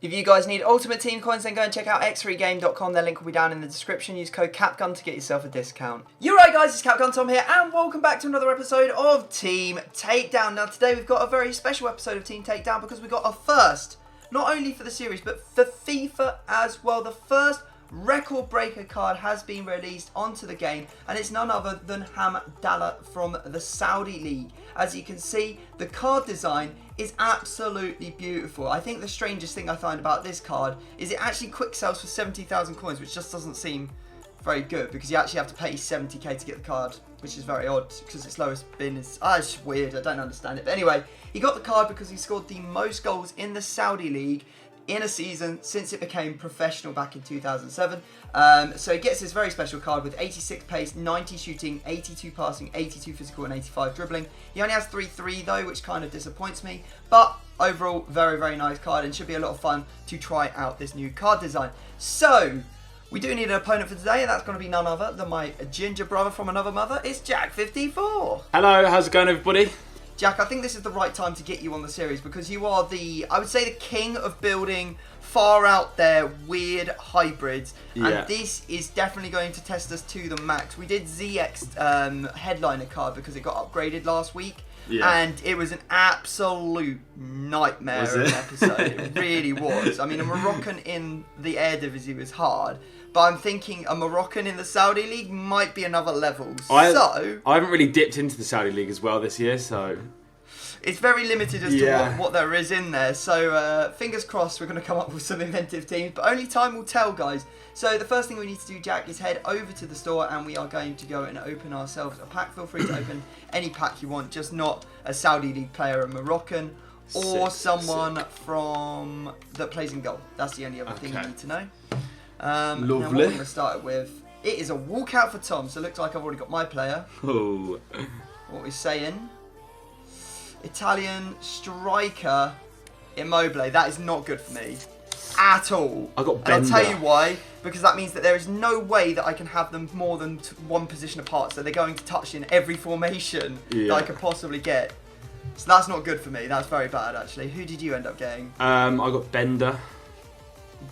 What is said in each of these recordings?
If you guys need Ultimate Team coins, then go and check out x3game.com. Their link will be down in the description. Use code CAPGUN to get yourself a discount. You're right, guys, it's CapGun Tom here, and welcome back to another episode of Team Takedown. Now, today we've got a very special episode of Team Takedown because we've got a first, not only for the series, but for FIFA as well. The first record breaker card has been released onto the game, and it's none other than Hamdallah from the Saudi League. As you can see, the card design is absolutely beautiful. I think the strangest thing I find about this card is it actually quick sells for 70,000 coins, which just doesn't seem very good because you actually have to pay 70k to get the card, which is very odd because its lowest bin is... it's weird, I don't understand it. But anyway, he got the card because he scored the most goals in the Saudi League in a season since it became professional back in 2007. So he gets this very special card with 86 pace, 90 shooting, 82 passing, 82 physical and 85 dribbling. He only has 3-3 though, which kind of disappoints me, but overall very, very nice card and should be a lot of fun to try out this new card design. So we do need an opponent for today, and that's going to be none other than my ginger brother from another mother. It's Jack54. Hello, how's it going, everybody? Jack, I think this is the right time to get you on the series because you are the, I would say, the king of building far out there weird hybrids. Yeah. And this is definitely going to test us to the max. We did ZX headliner card because it got upgraded last week. Yeah. And it was an absolute nightmare of an episode. It really was. I mean, a Moroccan in the Air Division was hard. But I'm thinking a Moroccan in the Saudi League might be another level. I haven't really dipped into the Saudi League as well this year, so... It's very limited as to what there is in there. So fingers crossed we're going to come up with some inventive teams. But only time will tell, guys. So the first thing we need to do, Jack, is head over to the store and we are going to go and open ourselves a pack. Feel free to open any pack you want, just not a Saudi League player, a Moroccan, or someone from that plays in goal. That's the only other thing you need to know. Lovely. Now what we're going to start with, it is a walkout for Tom, so it looks like I've already got my player. Oh. What we're saying, Italian striker Immobile. That is not good for me at all. I got Bender. And I'll tell you why, because that means that there is no way that I can have them more than one position apart, so they're going to touch in every formation that I could possibly get. So that's not good for me. That's very bad, actually. Who did you end up getting? I got Bender.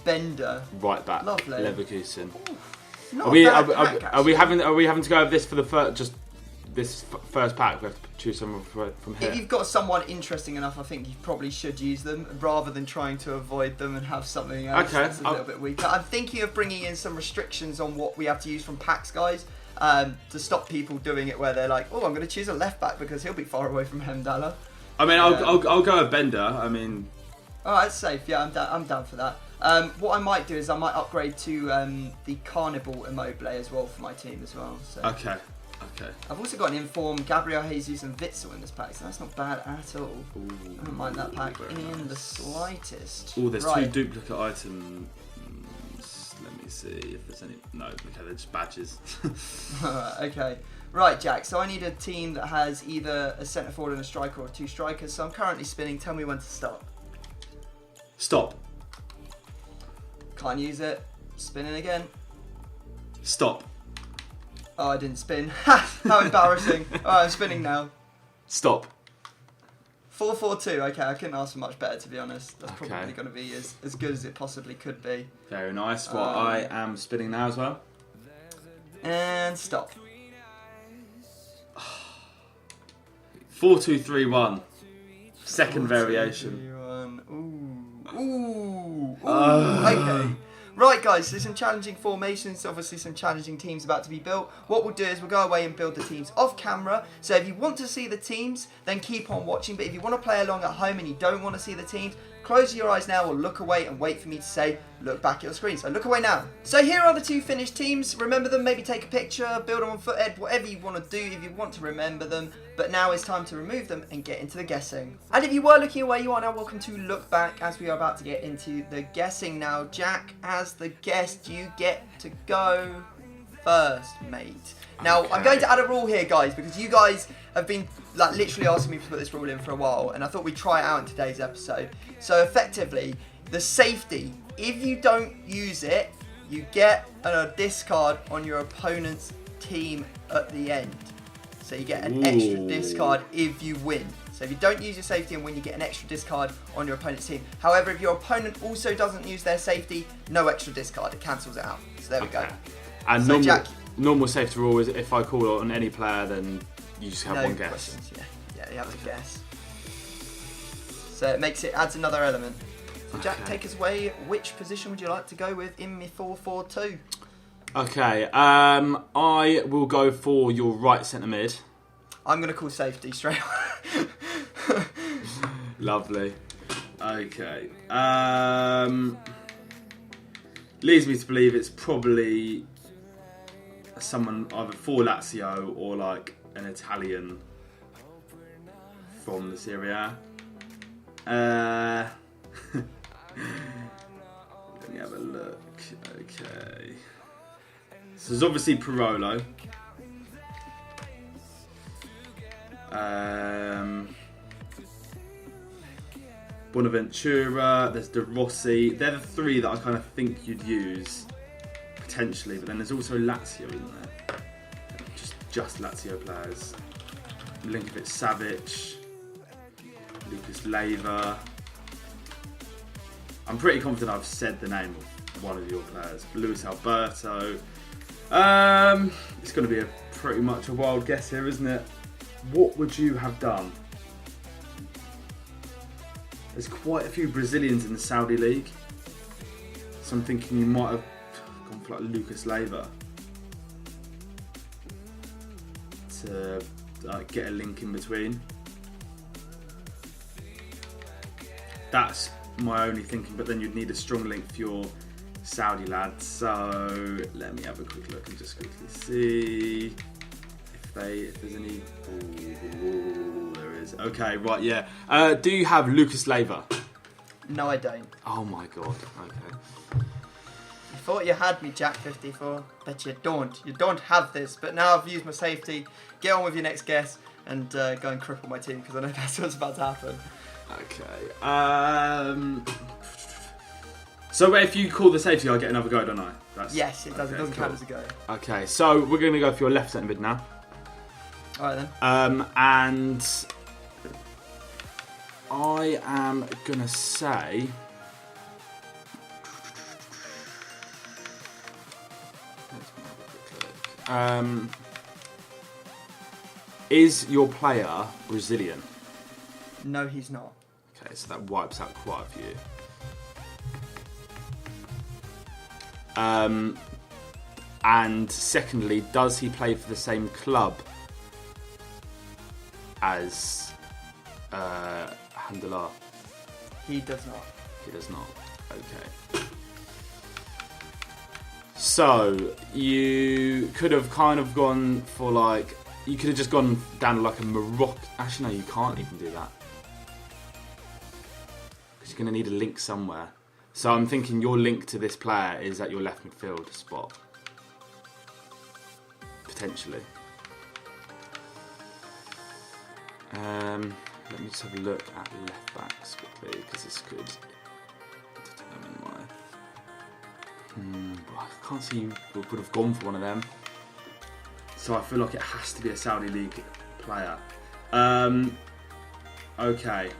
Bender. Right back. Lovely. Leverkusen. Are we having to go over this for the first first pack? We have to choose someone from here. If you've got someone interesting enough, I think you probably should use them rather than trying to avoid them and have something else that's a little bit weaker. I'm thinking of bringing in some restrictions on what we have to use from packs, guys, to stop people doing it where they're like, oh, I'm going to choose a left back because he'll be far away from Hamdallah. I mean, I'll go with Bender. I mean, all right, it's safe. Yeah, I'm down for that. What I might do is I might upgrade to the Carnival Immobile as well for my team as well. So. Okay. I've also got an informed Gabriel Jesus and Witzel in this pack, so that's not bad at all. Ooh, I don't mind that pack in the slightest. Oh, there's two duplicate items. Let me see if there's any. No, okay, they're just badges. Okay. Right, Jack, so I need a team that has either a centre forward and a striker or two strikers, so I'm currently spinning. Tell me when to stop. Stop. Can't use it. Spinning again. Stop. Oh, I didn't spin. How embarrassing. Alright, I'm spinning now. Stop. 4-4-2. Okay, I couldn't ask for much better, to be honest. That's probably going to be as good as it possibly could be. Very nice. Well, I am spinning now as well. And stop. 4-2-3-1. Second variation. Ooh. Okay. Right, guys, so some challenging formations, obviously some challenging teams about to be built. What we'll do is we'll go away and build the teams off camera. So if you want to see the teams, then keep on watching. But if you want to play along at home and you don't want to see the teams, close your eyes now or look away and wait for me to say, look back at your screen. So look away now. So here are the two finished teams. Remember them, maybe take a picture, build them on Foothead, whatever you want to do if you want to remember them. But now it's time to remove them and get into the guessing. And if you were looking away, you are now welcome to look back as we are about to get into the guessing now. Jack, as the guest, you get to go first, mate. Now, okay. I'm going to add a rule here, guys, because you guys have been like literally asking me to put this rule in for a while, and I thought we'd try it out in today's episode. So effectively, the safety, if you don't use it, you get a discard on your opponent's team at the end. So you get an extra discard if you win. So if you don't use your safety and win, you get an extra discard on your opponent's team. However, if your opponent also doesn't use their safety, no extra discard. It cancels it out. So there we go. And So Jack, normal safety rule is if I call on any player, then you just have one guess. Questions, yeah, you have to guess. So it adds another element. So Jack, take us away. Which position would you like to go with in my 4-4-2? Okay, I will go for your right centre mid. I'm going to call safety straight away. Lovely. Okay. Leads me to believe it's probably someone either for Lazio or like an Italian from the Serie A. Let me have a look. Okay. So there's obviously Parolo. Bonaventura, there's De Rossi. They're the three that I kind of think you'd use potentially, but then there's also Lazio, isn't there? Just Lazio players. Milinkovic Savic, Lucas Leiva. I'm pretty confident I've said the name of one of your players. Luis Alberto. It's going to be pretty much a wild guess here, isn't it? What would you have done? There's quite a few Brazilians in the Saudi League. So I'm thinking you might have gone for like Lucas Leiva to get a link in between. That's my only thinking, but then you'd need a strong link for your Saudi lads. So let me have a quick look and just quickly see if there's any. Ooh, there is. Okay, right, yeah. Do you have Lucas Leiva? No, I don't. Oh my god. Okay. You thought you had me, Jack 54, but you don't. You don't have this. But now I've used my safety. Get on with your next guess and go and cripple my team because I know that's what's about to happen. Okay. So if you call the safety, I get another go, don't I? Yes, it does. Okay, it doesn't cool. count as a go. Okay, so we're going to go for your left centre mid now. All right then. And I am going to say. Is your player Brazilian? No, he's not. Okay, so that wipes out quite a few. And secondly, does he play for the same club as Hamdallah? He does not. He does not. Okay. So you could have kind of gone for like, you could have just gone down like a Morocco. Actually, no, you can't even do that because you're going to need a link somewhere. So I'm thinking your link to this player is at your left midfield spot. Potentially. Let me just have a look at left backs quickly because this could determine why. I can't see you would have gone for one of them. So I feel like it has to be a Saudi League player. Okay.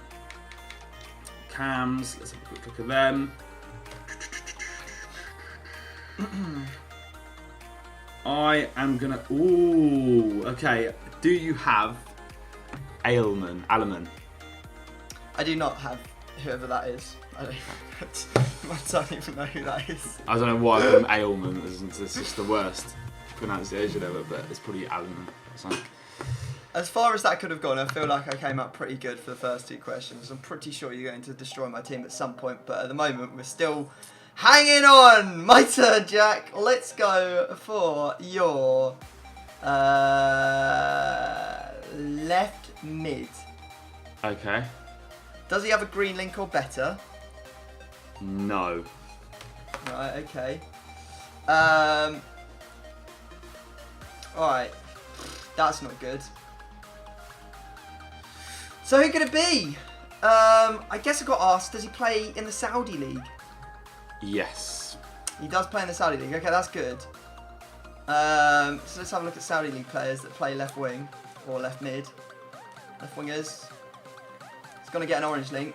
Cams, let's have a quick look at them. I am gonna. Ooh, okay. Do you have Alleman? I do not have whoever that is. I don't even know who that is. I don't know why I call him Ailman. It's just the worst pronunciation ever, but it's probably Alleman or something. As far as that could have gone, I feel like I came up pretty good for the first two questions. I'm pretty sure you're going to destroy my team at some point, but at the moment we're still hanging on. My turn, Jack. Let's go for your left mid. Okay. Does he have a green link or better? No. Right, okay. Alright. That's not good. So who could it be? I guess I got asked, does he play in the Saudi League? Yes. He does play in the Saudi League. Okay, that's good. So let's have a look at Saudi League players that play left wing or left mid. Left wingers. Gonna get an orange link.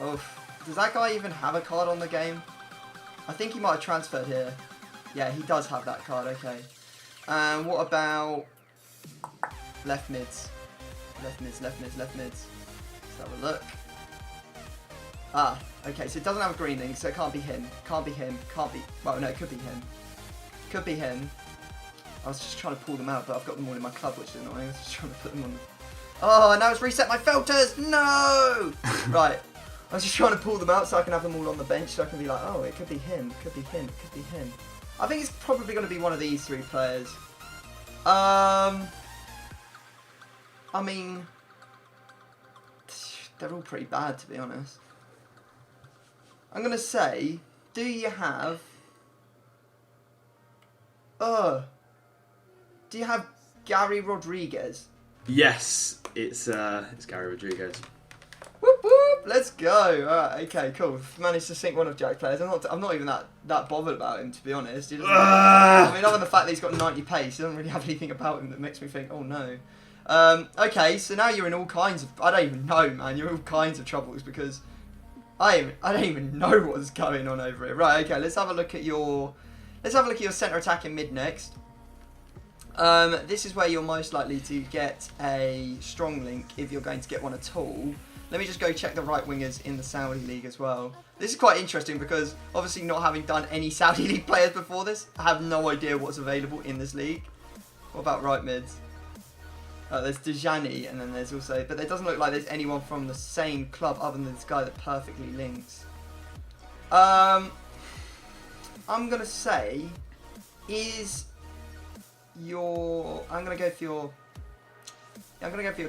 Oof. Does that guy even have a card on the game? I think he might have transferred here. Yeah, he does have that card, okay. And what about left mids? Left mids. Let's have a look. Ah, okay, so it doesn't have a green link, so it can't be him. Can't be... Well, no, it could be him. Could be him. I was just trying to pull them out, but I've got them all in my club, which is annoying. I was just trying to put them on. Oh, now it's reset my filters! No! Right. I was just trying to pull them out so I can have them all on the bench, so I can be like, oh, it could be him, could be him, could be him. I think it's probably going to be one of these three players. I mean, they're all pretty bad, to be honest. I'm going to say, do you have... do you have Gary Rodriguez? Yes, it's Gary Rodriguez. Whoop whoop! Let's go. Alright, okay, cool. Managed to sink one of Jack's players. I'm not even that bothered about him, to be honest. He doesn't I mean, other than the fact that he's got 90 pace, he doesn't really have anything about him that makes me think, oh no. Okay, so now you're in all kinds of... I don't even know, man. You're in all kinds of troubles because I don't even know what's going on over here. Right, okay, let's have a look at your centre attack in mid next. This is where you're most likely to get a strong link if you're going to get one at all. Let me just go check the right wingers in the Saudi League as well. This is quite interesting because obviously not having done any Saudi League players before this, I have no idea what's available in this league. What about right mids? There's Dejani and then there's also... But it doesn't look like there's anyone from the same club other than this guy that perfectly links. I'm going to say... I'm going to go for your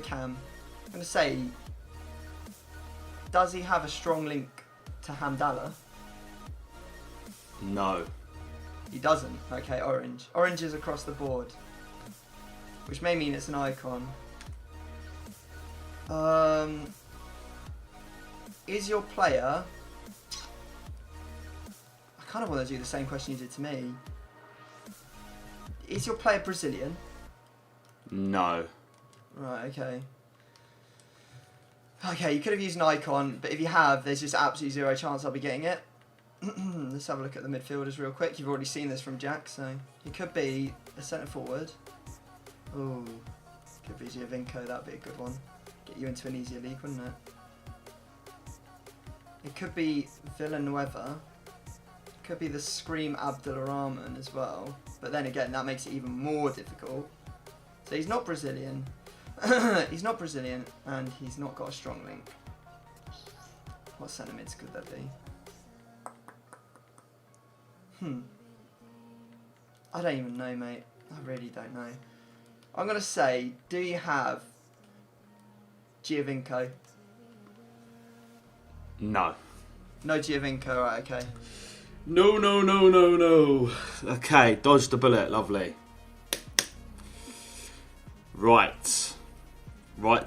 Cam. I'm going to say... Does he have a strong link to Hamdallah? No. He doesn't. Okay, orange. Orange is across the board. Which may mean it's an icon. Is your player... I kind of want to do the same question you did to me. Is your player Brazilian? No. Right, okay. Okay, you could have used an icon, but if you have, there's just absolutely zero chance I'll be getting it. Let's have a look at the midfielders real quick. You've already seen this from Jack, so he could be a centre forward. Ooh, could be Giovinco, that'd be a good one. Get you into an easier league, wouldn't it? It could be Villanueva. Could be the Scream Abdulrahman as well. But then again, that makes it even more difficult. So he's not Brazilian. He's not Brazilian, and he's not got a strong link. What centre mids could that be? I don't even know, mate. I really don't know. I'm going to say, do you have Giovinco? No. No Giovinco, right, okay. No. Okay, dodged the bullet, lovely. Right,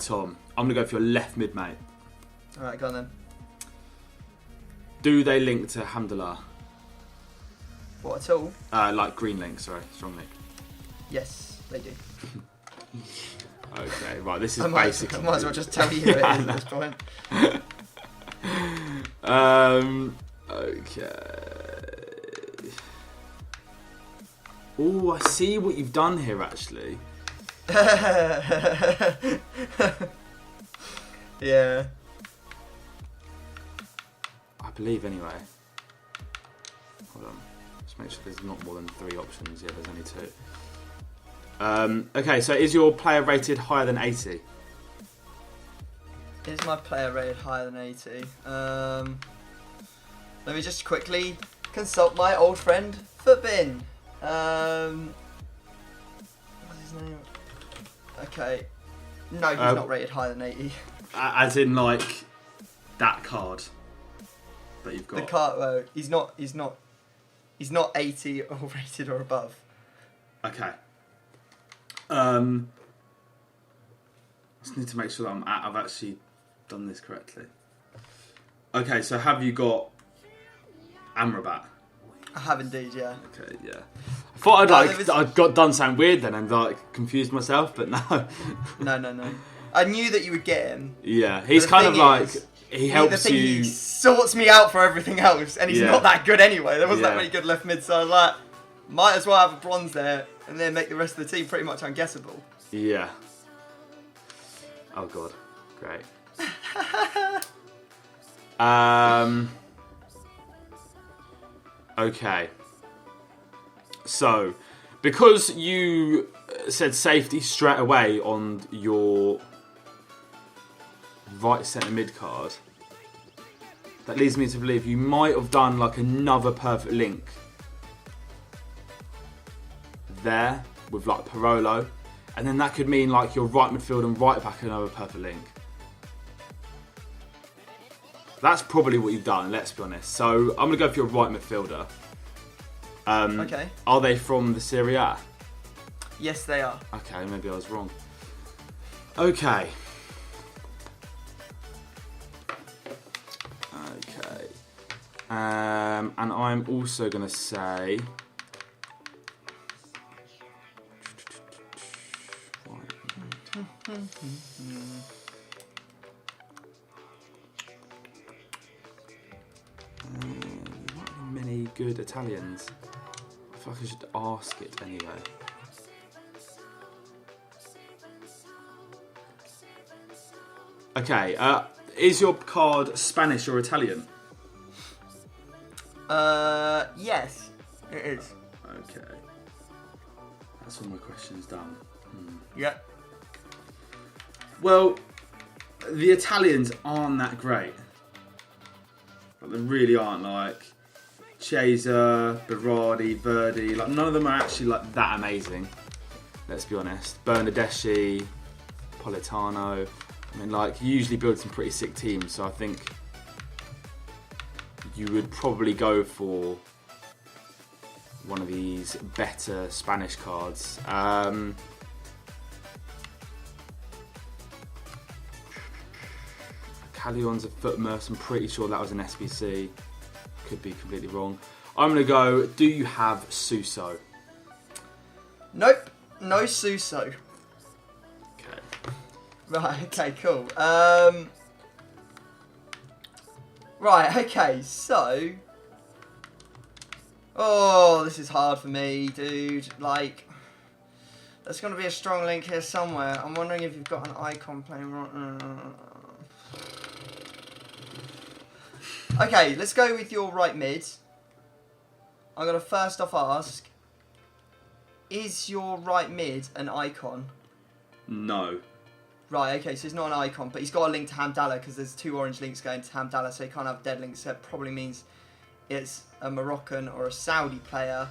Tom. I'm going to go for your left mid, mate. Alright, go on then. Do they link to Hamdallah? What, at all? Like green link, sorry, strong link. Yes, they do. Okay, right, this is I basically... I might as well just tell you who it is at this point. Okay. Oh, I see what you've done here, actually. Yeah. I believe, anyway. Hold on. Just make sure there's not more than 3 options. Yeah, there's only 2. Okay, so is your player rated higher than 80? Is my player rated higher than 80? Let me just quickly consult my old friend Footbin. What's his name? Okay. No, he's not rated higher than 80. As in, like, that card that you've got. The card, well, he's not 80 or rated or above. Okay. I just need to make sure that I've actually done this correctly. Okay, so have you got Amrabat? I have indeed, yeah. Okay, yeah. I thought I'd got done something weird then and like confused myself, but no. No. I knew that you would get him. Yeah, he's The kind of thing like is, he helps the thing you. He sorts me out for everything else, and he's Yeah. not that good anyway. There wasn't Yeah. that many good left mid, so I was like, might as well have a bronze there, and then make the rest of the team pretty much unguessable. Yeah. Oh god, great. Okay. So, because you said safety straight away on your right centre mid card, that leads me to believe you might have done like another perfect link there with like Parolo, and then that could mean like your right midfield and right back another perfect link. That's probably what you've done, let's be honest. So I'm going to go for your right midfielder. Okay. Are they from the Serie A? Yes, they are. Okay, maybe I was wrong. Okay. Okay. And I'm also going to say... not many good Italians. I feel like I should ask it anyway. Okay, is your card Spanish or Italian? Yes, it is. Okay. That's all my questions done. Yep. Well, the Italians aren't that great. Like, they really aren't. Like Chiesa, Berardi, Verdi. Like none of them are actually like that amazing. Let's be honest. Bernardeschi, Politano. I mean, like you usually build some pretty sick teams, so I think you would probably go for one of these better Spanish cards. Callion's a Footmerce. I'm pretty sure that was an SBC. Could be completely wrong. I'm going to go, do you have Suso? Nope, no Suso. Okay. Right, okay, cool. Right, okay, so... Oh, this is hard for me, dude. Like, there's going to be a strong link here somewhere. I'm wondering if you've got an icon playing right... Okay, let's go with your right mid. I'm going to first off ask, is your right mid an icon? No. Right, okay, so he's not an icon, but he's got a link to Hamdallah because there's 2 orange links going to Hamdallah, so he can't have dead links, so it probably means it's a Moroccan or a Saudi player.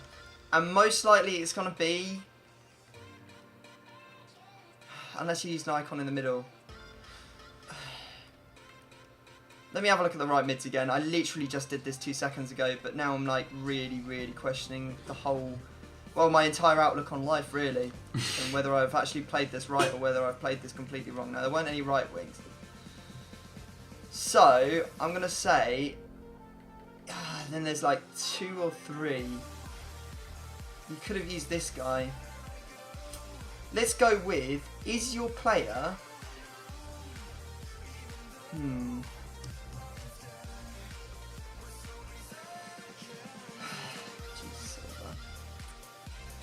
And most likely it's going to be... Unless you use an icon in the middle. Let me have a look at the right mids again. I literally just did this 2 seconds ago, but now I'm like really, really questioning the whole... Well, my entire outlook on life, really. And whether I've actually played this right or whether I've played this completely wrong. Now, there weren't any right wings. So, I'm going to say... Then there's like 2 or 3. You could have used this guy. Let's go with... Is your player...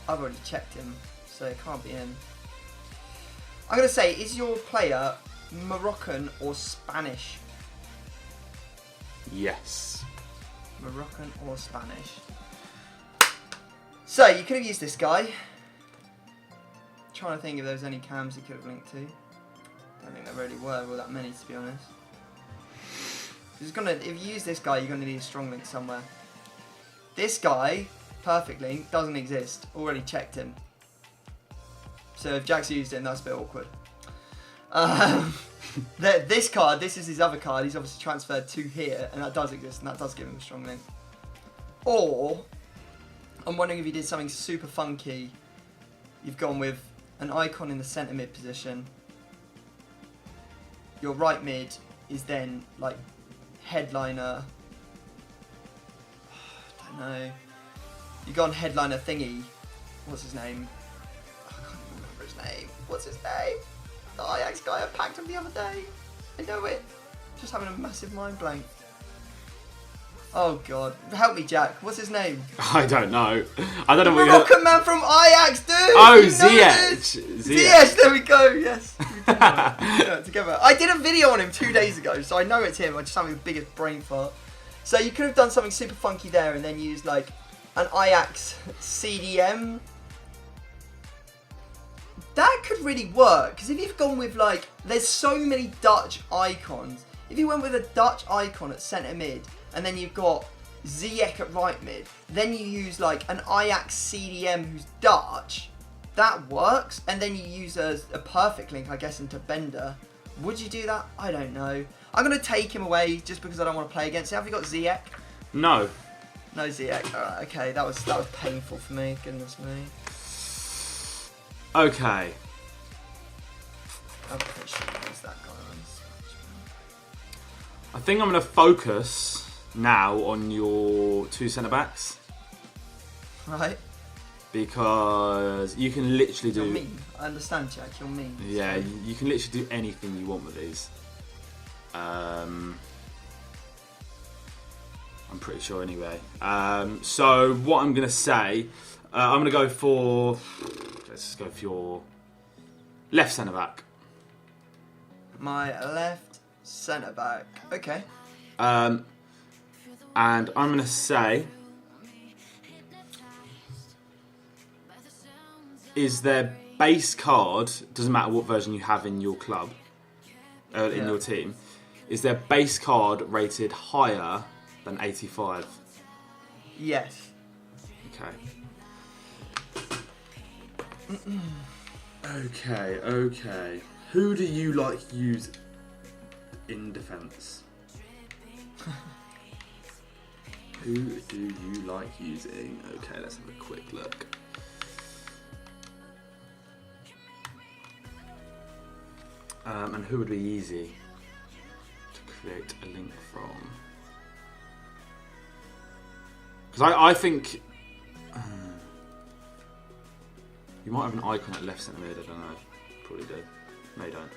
I've already checked him, so it can't be him. I'm going to say, is your player Moroccan or Spanish? Yes. Moroccan or Spanish. So, you could have used this guy. Trying to think if there was any cams he could have linked to. Don't think there really were that many, to be honest. If you use this guy, you're going to need a strong link somewhere. This guy... Perfect link doesn't exist. Already checked him. So if Jack's used him, that's a bit awkward. This card, this is his other card. He's obviously transferred to here, and that does exist, and that does give him a strong link. Or I'm wondering if he did something super funky. You've gone with an icon in the centre mid position. Your right mid is then like headliner. I don't know. You go on headliner thingy. What's his name? Oh, I can't even remember his name. What's his name? The Ajax guy, I packed him the other day. I know it. Just having a massive mind blank. Oh God, help me, Jack. What's his name? I don't know. I don't know what Moroccan man from Ajax, dude. Oh, Ziyech. Ziyech. There we go. Yes. Yeah, together. I did a video on him 2 days ago, so I know it's him. I just having the biggest brain fart. So you could have done something super funky there, and then used like an Ajax CDM. That could really work, because if you've gone with like, there's so many Dutch icons. If you went with a Dutch icon at centre mid, and then you've got Ziyech at right mid, then you use like an Ajax CDM who's Dutch, that works, and then you use a perfect link, I guess, into Bender. Would you do that? I don't know. I'm going to take him away just because I don't want to play against him. Have you got Ziyech? No. No Ziyech. Alright, okay, that was painful for me, goodness me. Okay. I'm pretty sure he's that guy. I think I'm going to focus now on your 2 centre-backs. Right. Because you can literally do... You're mean. I understand, Jack. You're mean. Yeah, you can literally do anything you want with these. I'm pretty sure anyway. So what I'm going to say... I'm going to go for... Let's just go for your left centre-back. My left centre-back. Okay. And I'm going to say... Is their base card, doesn't matter what version you have in your club, in your team, is their base card rated higher than 85? Yes. Okay. Okay. Who do you like use in defence? Who do you like using? Okay, let's have a quick look. And who would be easy to create a link from? Because I think you might have an icon at left centre mid. I don't know. Probably do. No, you don't.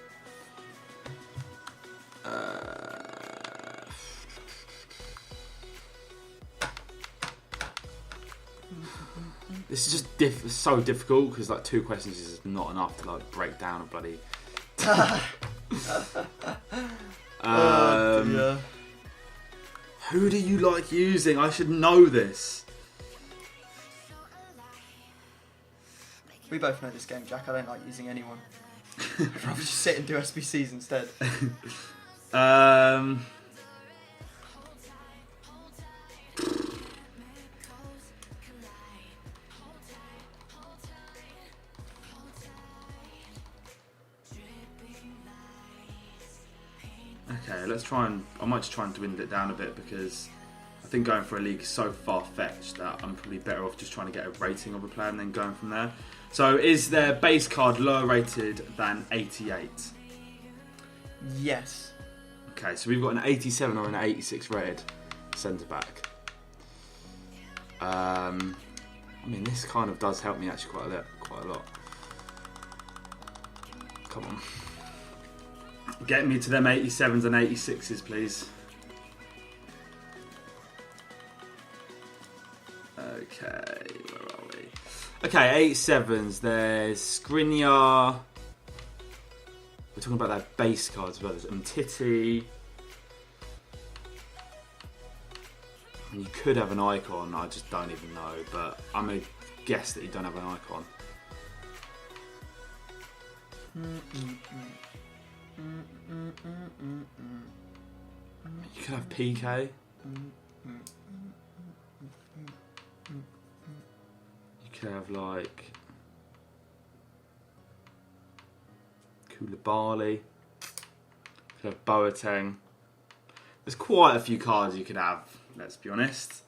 This is just so difficult because like 2 questions is not enough to like break down a bloody. Yeah. Who do you like using? I should know this. We both know this game, Jack. I don't like using anyone. I'd rather just sit and do SBCs instead. Okay, let's try and... I might just try and dwindle it down a bit because I think going for a league is so far-fetched that I'm probably better off just trying to get a rating of a player and then going from there. So is their base card lower rated than 88? Yes. Okay, so we've got an 87 or an 86 rated centre-back. I mean, this kind of does help me actually quite a lot. Come on. Get me to them 87s and 86s, please. Okay, where are we? Okay, 87s. There's Skriniar. We're talking about their base cards as well. There's Umtiti. You could have an icon. I just don't even know. But I'm going to guess that you don't have an icon. You could have PK. You could have like Koulibaly. You could have Boateng. There's quite a few cards you could have, let's be honest.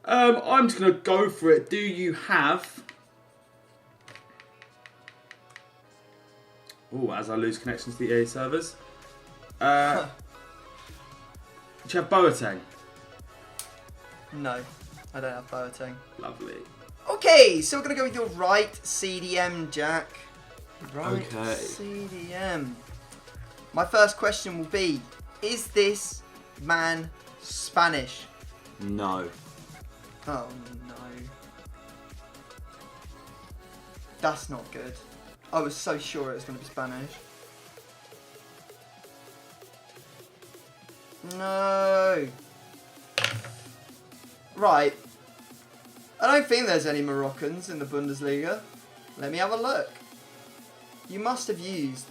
I'm just going to go for it. Do you have... Oh, as I lose connections to the EA servers. Do you have Boateng? No, I don't have Boateng. Lovely. Okay, so we're going to go with your right CDM, Jack. Right, Okay. CDM. My first question will be, is this man Spanish? No. Oh no. That's not good. I was so sure it was going to be Spanish. No. Right. I don't think there's any Moroccans in the Bundesliga. Let me have a look. You must have used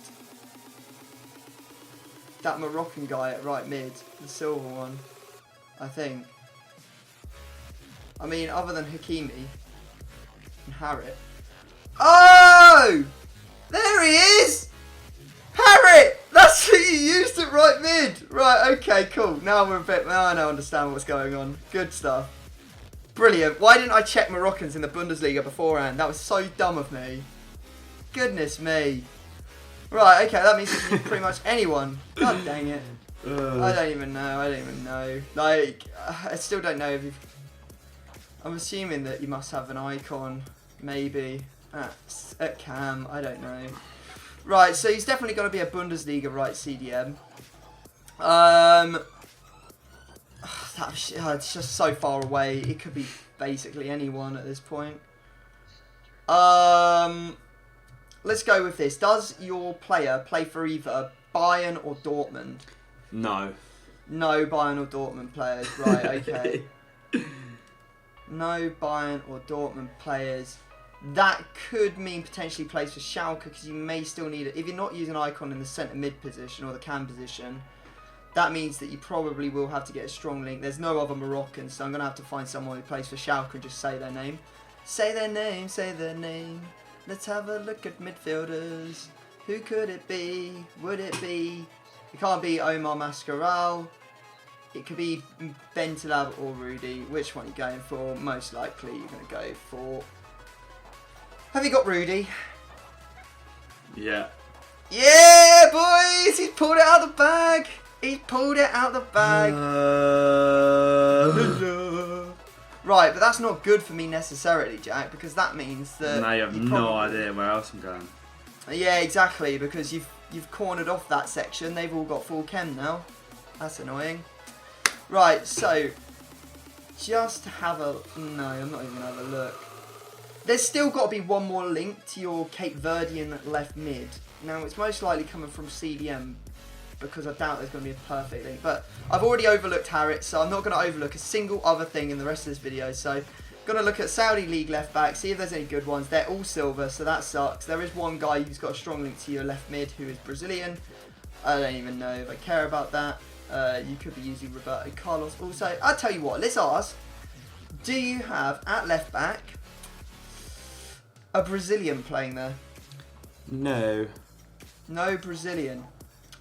that Moroccan guy at right mid, the silver one, I think. I mean, other than Hakimi and Harrit. Oh! There he is! Harrit! That's who you used at right mid! Right, okay, cool. Now we're a bit... Now I understand what's going on. Good stuff. Brilliant. Why didn't I check Moroccans in the Bundesliga beforehand? That was so dumb of me. Goodness me. Right, okay, that means you can use pretty much anyone. God dang it. I don't even know. Like, I still don't know if you've... I'm assuming that you must have an icon, maybe, at Cam. I don't know. Right, so he's definitely going to be a Bundesliga right CDM. It's just so far away. It could be basically anyone at this point. Let's go with this. Does your player play for either Bayern or Dortmund? No. No Bayern or Dortmund players. Right, okay. No Bayern or Dortmund players. That could mean potentially plays for Schalke, because you may still need it. If you're not using icon in the centre mid position or the cam position, that means that you probably will have to get a strong link. There's no other Moroccans, so I'm going to have to find someone who plays for Schalke and just say their name. Say their name, say their name. Let's have a look at midfielders. Who could it be? Would it be? It can't be Omar Mascaral. It could be Bentalab or Rudy. Which one are you going for? Most likely you're going to go for... Have you got Rudy? Yeah. Yeah, boys! He's pulled it out of the bag! He pulled it out of the bag! Right, but that's not good for me necessarily, Jack, because that means that... Now you have no idea where else I'm going. Yeah, exactly, because you've cornered off that section. They've all got full chem now. That's annoying. Right, so... Just have a... No, I'm not even going to have a look. There's still got to be one more link to your Cape Verdean left mid. Now, it's most likely coming from CDM, because I doubt there's going to be a perfect link. But I've already overlooked Harrit, so I'm not going to overlook a single other thing in the rest of this video. So, I'm going to look at Saudi League left back, see if there's any good ones. They're all silver, so that sucks. There is one guy who's got a strong link to your left mid who is Brazilian. I don't even know if I care about that. You could be using Roberto Carlos. Also, I'll tell you what, let's ask. Do you have, at left back, a Brazilian playing there? No. No Brazilian.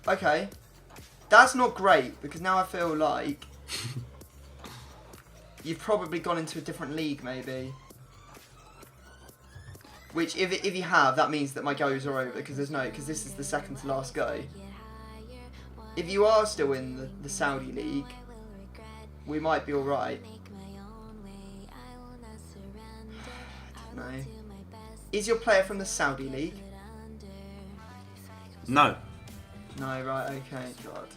Okay. That's not great, because now I feel like you've probably gone into a different league, maybe. Which, if you have, that means that my goes are over, because because this is the second to last go. If you are still in the Saudi league, we might be alright. I don't know. Is your player from the Saudi league? No. No, right, okay, God.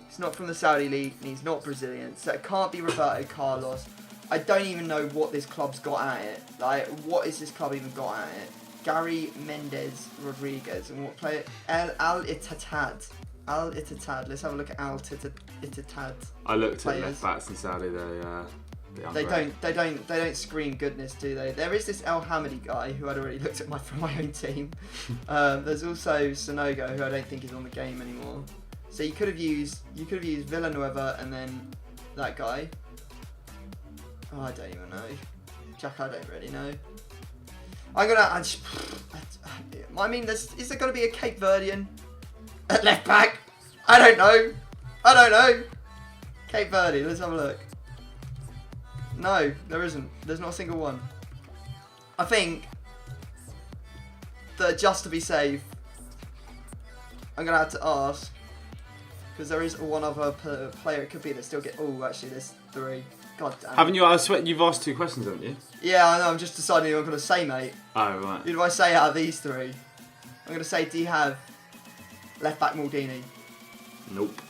He's not from the Saudi league, and he's not Brazilian, so it can't be Roberto Carlos. I don't even know what this club's got at it. Like, what is this club even got at it? Gary Mendes Rodriguez, and what player? Al Ittihad. Al Ittihad. Let's have a look at Al Ittihad. I looked at left backs in Saudi. They don't scream goodness, do they? There is this El Hamidi guy who I'd already looked at from my own team. There's also Sonogo, who I don't think is on the game anymore. So you could have used Villanueva and then that guy. Oh, I don't even know. Jack, I don't really know. I mean, is there going to be a Cape Verdean at left back? I don't know. Cape Verde, let's have a look. No, there isn't. There's not a single one. I think that just to be safe, I'm going to have to ask, because there is one other player it could be that still get... Oh, actually, there's three. God damn. Haven't you? I swear you've asked 2 questions, haven't you? Yeah, I know. I'm just deciding what I'm going to say, mate. Oh, right. Who do I say out of these 3? I'm going to say, do you have left back Maldini? Nope.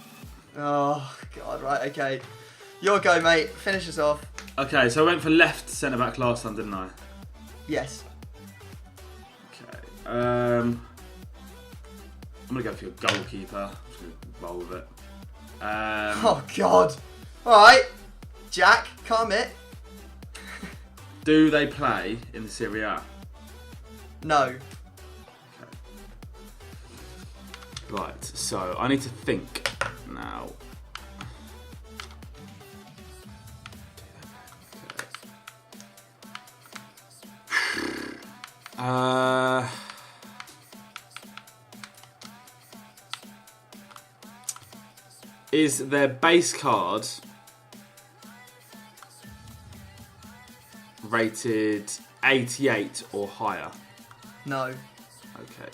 Oh, God, right, okay. Your go, mate. Finish us off. Okay, so I went for left centre back last time, didn't I? Yes. Okay. I'm gonna go for your goalkeeper. I'm just gonna roll with it. Oh, God. All right. Jack, calm it. Do they play in the Serie A? No. Okay. Right, so I need to think now. Is their base card rated 88 or higher? No. Okay.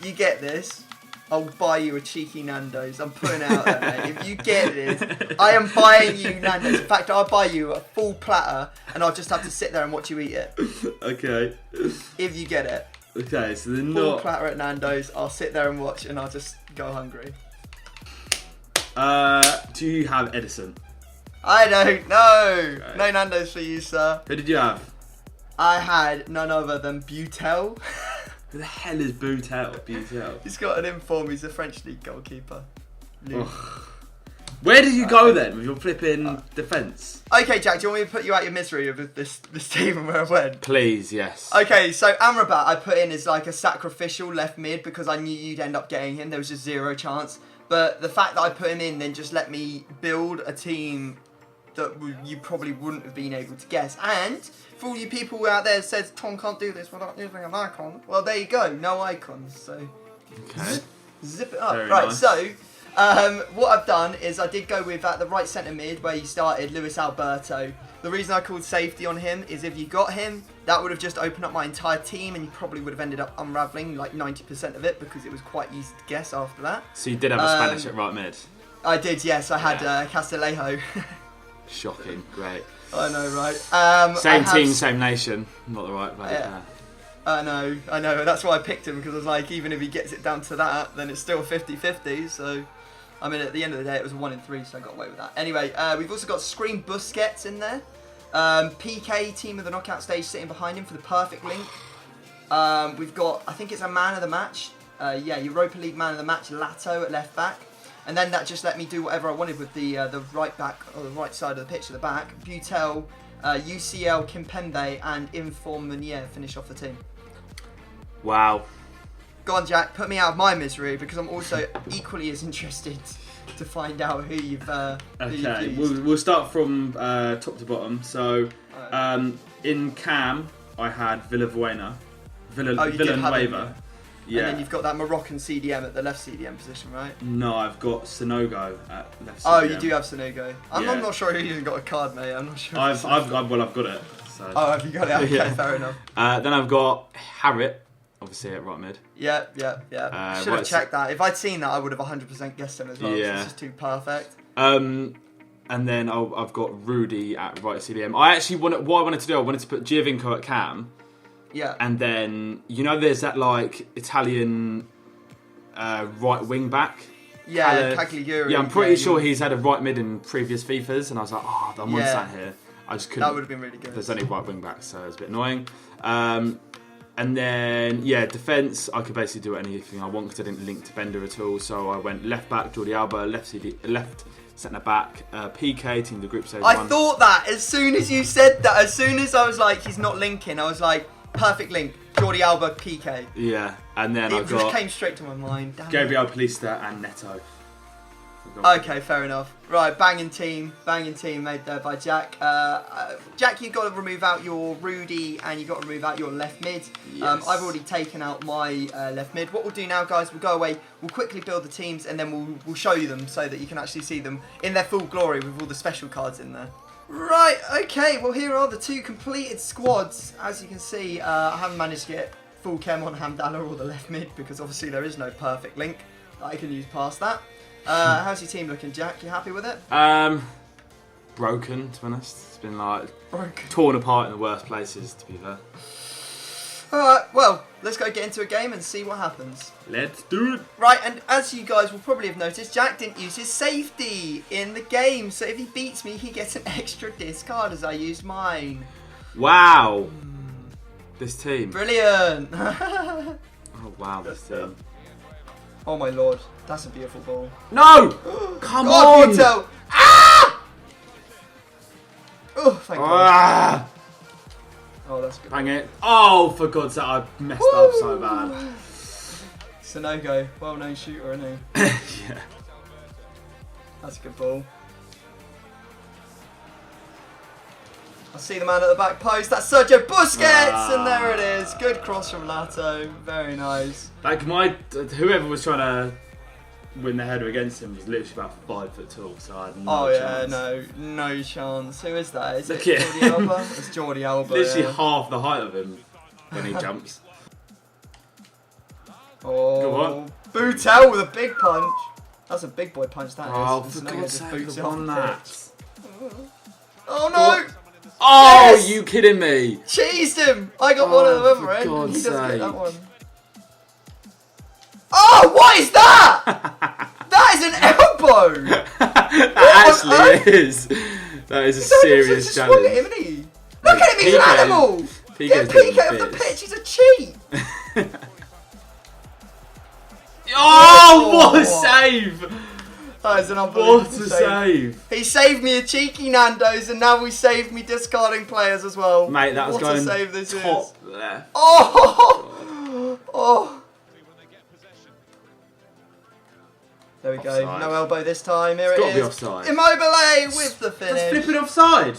You get this, I'll buy you a cheeky Nando's. I'm putting it out there, mate. If you get this, I am buying you Nando's. In fact, I'll buy you a full platter and I'll just have to sit there and watch you eat it. Okay. If you get it. Okay, so they're Full not... platter at Nando's, I'll sit there and watch and I'll just go hungry. Do you have Edison? I don't know. Okay. No Nando's for you, sir. Who did you have? I had none other than Butel. Who the hell is Butel? He's got an inform. He's a French league goalkeeper. Luke. Where did you go then with your flipping defence? Okay, Jack, do you want me to put you out your misery of this team and where I went? Please, yes. Okay, so Amrabat I put in as like a sacrificial left mid because I knew you'd end up getting him. There was just 0 chance. But the fact that I put him in then just let me build a team that you probably wouldn't have been able to guess. And for all you people out there that says Tom can't do this without using an icon, well, there you go. No icons. So Okay. zip it up. Very Right, nice. so what I've done is I did go with at the right centre mid where you started Luis Alberto. The reason I called safety on him is if you got him, that would have just opened up my entire team and you probably would have ended up unravelling like 90% of it because it was quite easy to guess after that. So you did have a Spanish at right mid? I did, yes. I had Yeah. Castillejo. Shocking, great. I know, right? Same team, same nation. Not the right way. Yeah. I know. That's why I picked him because I was like, even if he gets it down to that, then it's still 50-50. So, I mean, at the end of the day, it was a 1 in 3, so I got away with that. Anyway, we've also got Scream Busquets in there. PK, team of the knockout stage, sitting behind him for the perfect link. We've got, I think it's a man of the match. Europa League man of the match, Lato at left back. And then that just let me do whatever I wanted with the right back, or the right side of the pitch at the back. Butel, UCL, Kimpembe, and Inform Meunier finish off the team. Wow. Go on, Jack, put me out of my misery because I'm also equally as interested to find out who you've Okay, we'll start from top to bottom. So, in Cam, I had Villanueva. You did have him, Villanueva. Yeah. And then you've got that Moroccan CDM at the left CDM position, right? No, I've got Sonogo at left. Oh, CDM. you do have Sonogo. I'm Yeah. not sure who even got a card, mate. I'm not sure. I've got it. So. Oh, have you got it? Okay, Yeah. fair enough. Then I've got Harriet, obviously at right mid. Yeah. Should have right, checked that. If I'd seen that, I would have 100% guessed him as well. Yeah. It's just too perfect. And then I've got Rudy at right CDM. I wanted to put Giovinco at Cam. Yeah. And then, there's that, like, Italian right wing back. Yeah, Cagliari. Yeah, I'm pretty sure he's had a right mid in previous FIFAs. And I was like, I want that here. I just couldn't. That would have been really good. There's only right wing back, so it's a bit annoying. And then, defence, I could basically do anything I want because I didn't link to Bender at all. So I went left back, Jordi Alba, left centre back, PK, team of the group stage. I thought that as soon as you said that, as soon as I was like, he's not linking, I was like, perfect link, Jordi Alba, PK. Yeah, and then It just came straight to my mind. Damn it. Gabriel Palista and Neto. Okay, fair enough. Right, banging team made there by Jack. Jack, you've got to remove out your Rudy and you've got to remove out your left mid. Yes. I've already taken out my left mid. What we'll do now, guys, we'll go away, we'll quickly build the teams and then we'll show you them so that you can actually see them in their full glory with all the special cards in there. Right, okay, well here are the 2 completed squads. As you can see, I haven't managed to get full chem on Hamdallah or the left mid because obviously there is no perfect link that I can use past that. How's your team looking, Jack? You happy with it? Broken, to be honest. It's been like Broken. torn apart in the worst places, to be fair. Alright, well, let's go get into a game and see what happens. Let's do it. Right, and as you guys will probably have noticed, Jack didn't use his safety in the game, so if he beats me, he gets an extra discard as I used mine. Wow. This team. Brilliant! Oh, wow, this team. Oh my lord, that's a beautiful ball. No! Come God, on! Vito. Ah! Oh, thank God. Ah! Oh, that's good. Bang it. Oh, for God's sake, I messed up so bad. Sonogo, well-known shooter, isn't he? Yeah. That's a good ball. I see the man at the back post. That's Sergio Busquets, and there it is. Good cross from Lato. Very nice. Like whoever was trying to win the header against him was literally about 5'2", so I had no chance. no chance. Who is that? Is Look it at- Jordi Alba? It's Jordi Alba. Literally yeah. half the height of him when he jumps. Oh, Go on. Bootel with a big punch. That's a big boy punch. That is. Oh, And for Sonogo God's just sake, boots I it off won the that. pitch. Oh no! Oh, Yes! you kidding me? Cheesed him! I got one of them for over it. He God's doesn't get that sake. one. Oh, what is that? That is an elbow! That actually is. That is a serious He's swung at him, challenge. isn't he? Look at him, he's an Piqué- animal! Piqué's Get doing Piqué off the bits. pitch, he's a cheat! Oh, what a save! That is an unbelievable What a save! He saved me a cheeky Nando's, and now we saved me discarding players as well. Mate, that was what going a save this top is. left. Oh! Oh! There we go. Offside. No elbow this time. Here It's it gotta be is. offside. Immobile with the That's finish. flipping offside.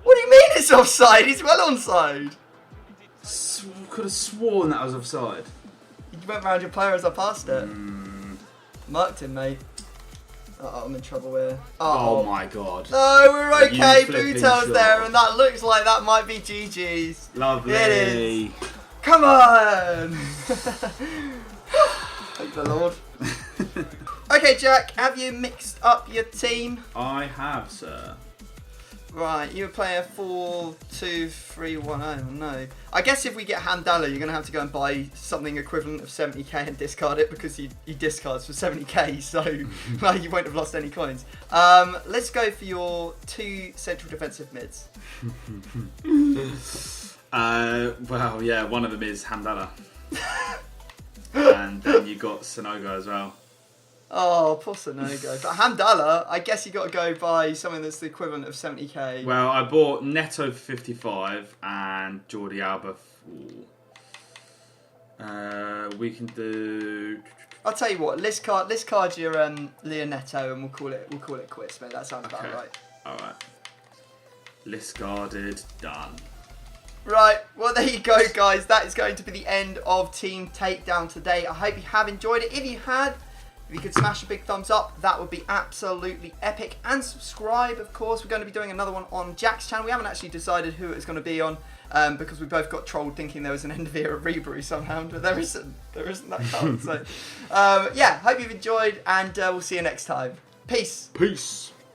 What do you mean it's offside? He's well onside. Could have sworn that was offside. You went round your player as I passed it. Marked him, mate. Uh-oh, I'm in trouble here. Oh my God. No, we're You okay. flipping Bootel's sure. there, and that looks like that might be GG's. Lovely. It is. Come on! Thank the Lord. Okay, Jack, have you mixed up your team? I have, sir. Right, you were playing 4-2-3-1. Oh no. I guess if we get Hamdallah, you're going to have to go and buy something equivalent of 70k and discard it because he discards for 70k, so well, you won't have lost any coins. Let's go for your 2 central defensive mids. Well, yeah, one of them is Hamdallah. And then you got Sonogo as well. Oh, poor Sonogo. But Hamdallah, I guess you got to go buy something that's the equivalent of 70k. Well, I bought Neto for 55 and Jordi Alba for... we can do... I'll tell you what. Let's card your Leonetto, and we'll call it quits, mate. That sounds about right. Alright. List guarded, done. Right, well there you go guys, that is going to be the end of Team Takedown today. I hope you have enjoyed it. If you had, if you could smash a big thumbs up, that would be absolutely epic. And subscribe, of course. We're going to be doing another one on Jack's channel. We haven't actually decided who it's going to be on, because we both got trolled thinking there was an end of era rebrew somehow, but there isn't that card. So, yeah, hope you've enjoyed, and we'll see you next time. Peace. Peace.